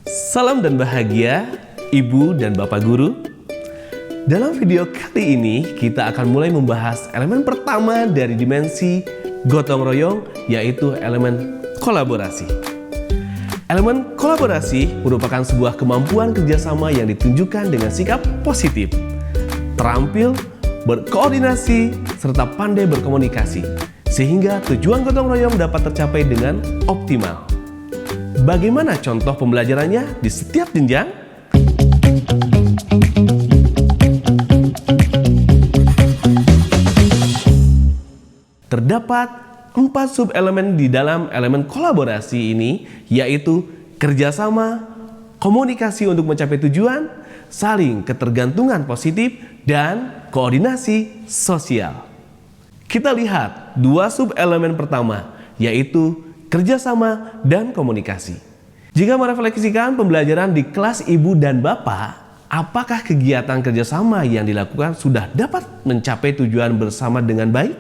Salam dan bahagia, Ibu dan Bapak Guru. Dalam video kali ini, kita akan mulai membahas elemen pertama dari dimensi gotong royong, yaitu elemen kolaborasi. Elemen kolaborasi merupakan sebuah kemampuan kerjasama yang ditunjukkan dengan sikap positif, terampil, berkoordinasi, serta pandai berkomunikasi, sehingga tujuan gotong royong dapat tercapai dengan optimal. Bagaimana contoh pembelajarannya di setiap jenjang? Terdapat 4 subelemen di dalam elemen kolaborasi ini, yaitu kerjasama, komunikasi untuk mencapai tujuan, saling ketergantungan positif, dan koordinasi sosial. Kita lihat 2 subelemen pertama, yaitu kerjasama dan komunikasi. Jika merefleksikan pembelajaran di kelas Ibu dan Bapak, apakah kegiatan kerjasama yang dilakukan sudah dapat mencapai tujuan bersama dengan baik?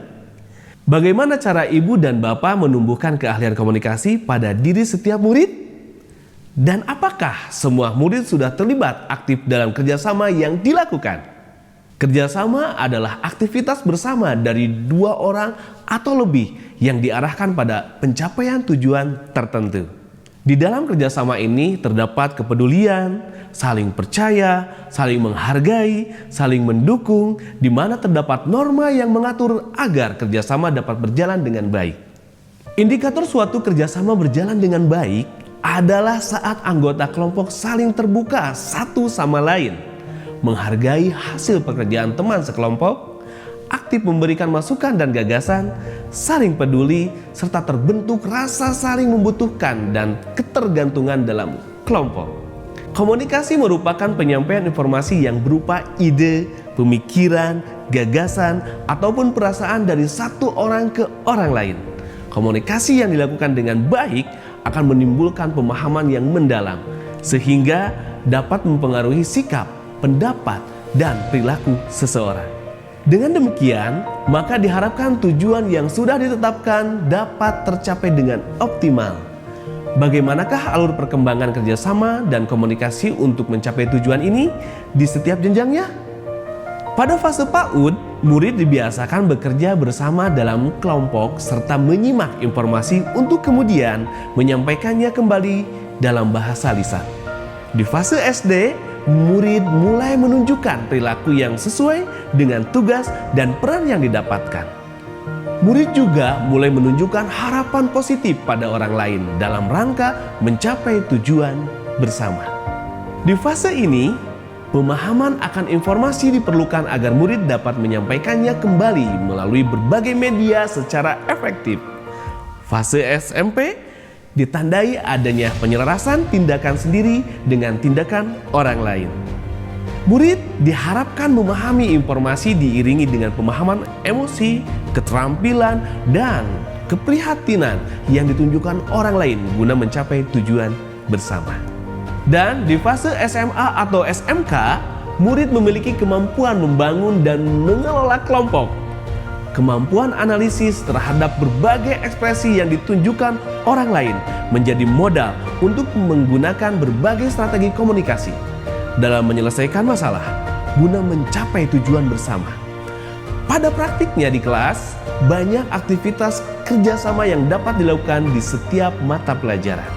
Bagaimana cara Ibu dan Bapak menumbuhkan keahlian komunikasi pada diri setiap murid? Dan apakah semua murid sudah terlibat aktif dalam kerjasama yang dilakukan? Kerjasama adalah aktivitas bersama dari 2 orang atau lebih yang diarahkan pada pencapaian tujuan tertentu. Di dalam kerjasama ini terdapat kepedulian, saling percaya, saling menghargai, saling mendukung, di mana terdapat norma yang mengatur agar kerjasama dapat berjalan dengan baik. Indikator suatu kerjasama berjalan dengan baik adalah saat anggota kelompok saling terbuka satu sama lain, menghargai hasil pekerjaan teman sekelompok, aktif memberikan masukan dan gagasan, saling peduli, serta terbentuk rasa saling membutuhkan dan ketergantungan dalam kelompok. Komunikasi merupakan penyampaian informasi yang berupa ide, pemikiran, gagasan, ataupun perasaan dari satu orang ke orang lain. Komunikasi yang dilakukan dengan baik akan menimbulkan pemahaman yang mendalam, sehingga dapat mempengaruhi sikap, pendapat, dan perilaku seseorang. Dengan demikian, maka diharapkan tujuan yang sudah ditetapkan dapat tercapai dengan optimal. Bagaimanakah alur perkembangan kerjasama dan komunikasi untuk mencapai tujuan ini di setiap jenjangnya? Pada fase PAUD, murid dibiasakan bekerja bersama dalam kelompok serta menyimak informasi untuk kemudian menyampaikannya kembali dalam bahasa lisan. Di fase SD, murid mulai menunjukkan perilaku yang sesuai dengan tugas dan peran yang didapatkan. Murid juga mulai menunjukkan harapan positif pada orang lain dalam rangka mencapai tujuan bersama. Di fase ini, pemahaman akan informasi diperlukan agar murid dapat menyampaikannya kembali melalui berbagai media secara efektif. Fase SMP ditandai adanya penyelarasan tindakan sendiri dengan tindakan orang lain. Murid diharapkan memahami informasi diiringi dengan pemahaman emosi, keterampilan, dan keprihatinan yang ditunjukkan orang lain guna mencapai tujuan bersama. Dan di fase SMA atau SMK, murid memiliki kemampuan membangun dan mengelola kelompok. Kemampuan analisis terhadap berbagai ekspresi yang ditunjukkan orang lain menjadi modal untuk menggunakan berbagai strategi komunikasi dalam menyelesaikan masalah guna mencapai tujuan bersama. Pada praktiknya di kelas, banyak aktivitas kerjasama yang dapat dilakukan di setiap mata pelajaran.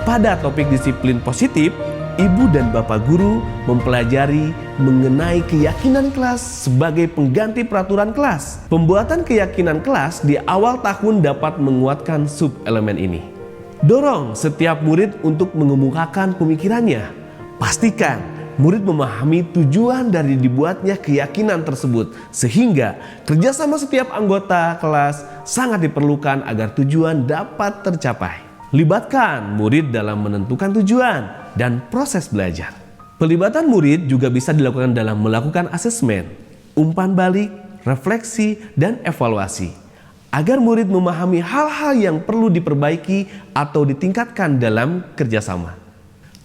Pada topik disiplin positif, Ibu dan Bapak Guru mempelajari mengenai keyakinan kelas sebagai pengganti peraturan kelas. Pembuatan keyakinan kelas di awal tahun dapat menguatkan sub-elemen ini. Dorong setiap murid untuk mengemukakan pemikirannya. Pastikan murid memahami tujuan dari dibuatnya keyakinan tersebut, sehingga kerjasama setiap anggota kelas sangat diperlukan agar tujuan dapat tercapai. Libatkan murid dalam menentukan tujuan dan proses belajar. Pelibatan murid juga bisa dilakukan dalam melakukan asesmen, umpan balik, refleksi, dan evaluasi, agar murid memahami hal-hal yang perlu diperbaiki atau ditingkatkan dalam kerjasama.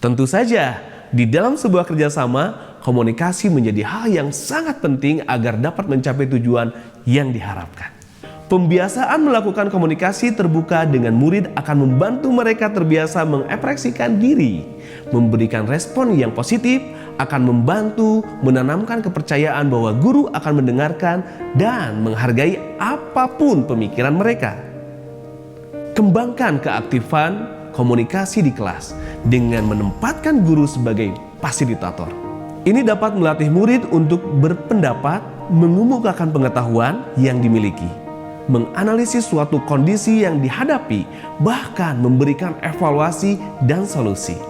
Tentu saja, di dalam sebuah kerjasama, komunikasi menjadi hal yang sangat penting agar dapat mencapai tujuan yang diharapkan. Pembiasaan melakukan komunikasi terbuka dengan murid akan membantu mereka terbiasa mengekspresikan diri, memberikan respon yang positif, akan membantu menanamkan kepercayaan bahwa guru akan mendengarkan dan menghargai apapun pemikiran mereka. Kembangkan keaktifan komunikasi di kelas dengan menempatkan guru sebagai fasilitator. Ini dapat melatih murid untuk berpendapat, mengemukakan pengetahuan yang dimiliki, menganalisis suatu kondisi yang dihadapi, bahkan memberikan evaluasi dan solusi.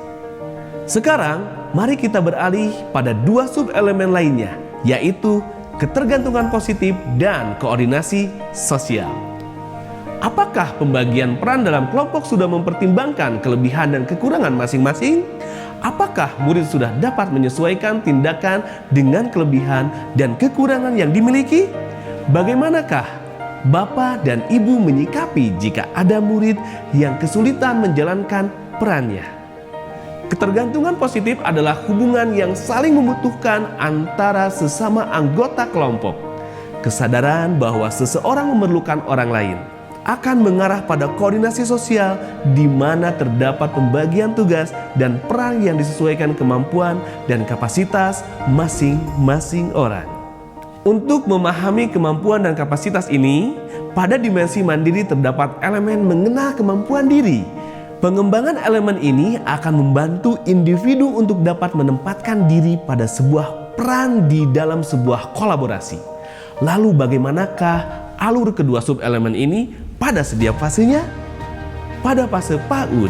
Sekarang, mari kita beralih pada dua sub-elemen lainnya, yaitu ketergantungan positif dan koordinasi sosial. Apakah pembagian peran dalam kelompok sudah mempertimbangkan kelebihan dan kekurangan masing-masing? Apakah murid sudah dapat menyesuaikan tindakan dengan kelebihan dan kekurangan yang dimiliki? Bagaimanakah Bapak dan Ibu menyikapi jika ada murid yang kesulitan menjalankan perannya? Ketergantungan positif adalah hubungan yang saling membutuhkan antara sesama anggota kelompok. Kesadaran bahwa seseorang memerlukan orang lain akan mengarah pada koordinasi sosial di mana terdapat pembagian tugas dan peran yang disesuaikan kemampuan dan kapasitas masing-masing orang. Untuk memahami kemampuan dan kapasitas ini, pada dimensi mandiri terdapat elemen mengenal kemampuan diri. Pengembangan elemen ini akan membantu individu untuk dapat menempatkan diri pada sebuah peran di dalam sebuah kolaborasi. Lalu bagaimanakah alur kedua sub-elemen ini pada setiap fasenya? Pada fase PAUD,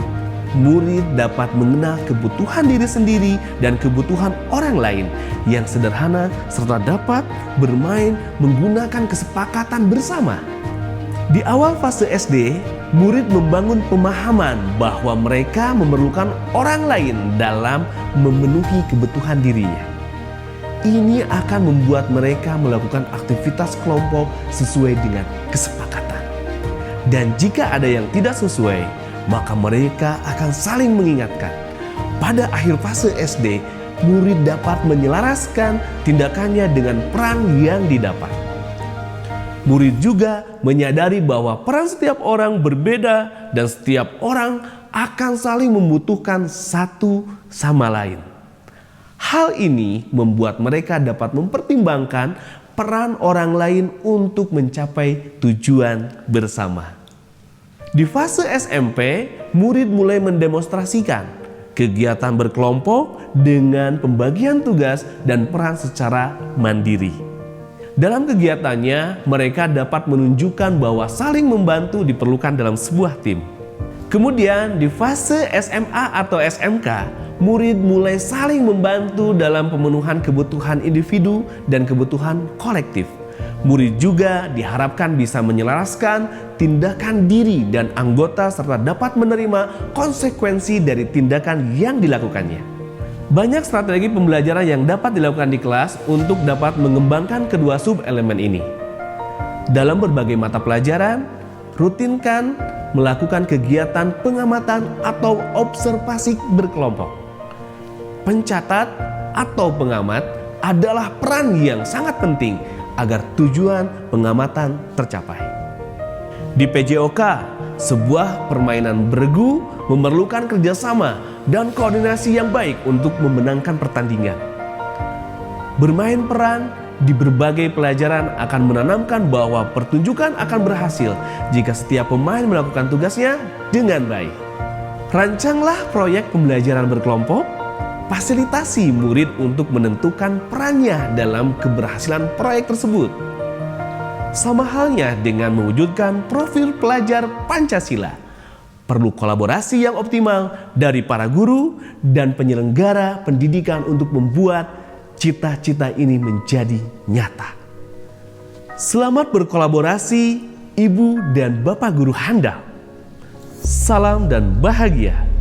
murid dapat mengenal kebutuhan diri sendiri dan kebutuhan orang lain yang sederhana serta dapat bermain menggunakan kesepakatan bersama. Di awal fase SD, murid membangun pemahaman bahwa mereka memerlukan orang lain dalam memenuhi kebutuhan dirinya. Ini akan membuat mereka melakukan aktivitas kelompok sesuai dengan kesepakatan. Dan jika ada yang tidak sesuai, maka mereka akan saling mengingatkan. Pada akhir fase SD, murid dapat menyelaraskan tindakannya dengan peran yang didapat. Murid juga menyadari bahwa peran setiap orang berbeda dan setiap orang akan saling membutuhkan satu sama lain. Hal ini membuat mereka dapat mempertimbangkan peran orang lain untuk mencapai tujuan bersama. Di fase SMP, murid mulai mendemonstrasikan kegiatan berkelompok dengan pembagian tugas dan peran secara mandiri. Dalam kegiatannya, mereka dapat menunjukkan bahwa saling membantu diperlukan dalam sebuah tim. Kemudian di fase SMA atau SMK, murid mulai saling membantu dalam pemenuhan kebutuhan individu dan kebutuhan kolektif. Murid juga diharapkan bisa menyelaraskan tindakan diri dan anggota serta dapat menerima konsekuensi dari tindakan yang dilakukannya. Banyak strategi pembelajaran yang dapat dilakukan di kelas untuk dapat mengembangkan kedua sub-elemen ini. Dalam berbagai mata pelajaran, rutinkan melakukan kegiatan pengamatan atau observasi berkelompok. Pencatat atau pengamat adalah peran yang sangat penting agar tujuan pengamatan tercapai. Di PJOK, sebuah permainan beregu memerlukan kerjasama dan koordinasi yang baik untuk memenangkan pertandingan. Bermain peran di berbagai pelajaran akan menanamkan bahwa pertunjukan akan berhasil jika setiap pemain melakukan tugasnya dengan baik. Rancanglah proyek pembelajaran berkelompok, fasilitasi murid untuk menentukan perannya dalam keberhasilan proyek tersebut. Sama halnya dengan mewujudkan profil pelajar Pancasila, perlu kolaborasi yang optimal dari para guru dan penyelenggara pendidikan untuk membuat cita-cita ini menjadi nyata. Selamat berkolaborasi, Ibu dan Bapak Guru handal. Salam dan bahagia.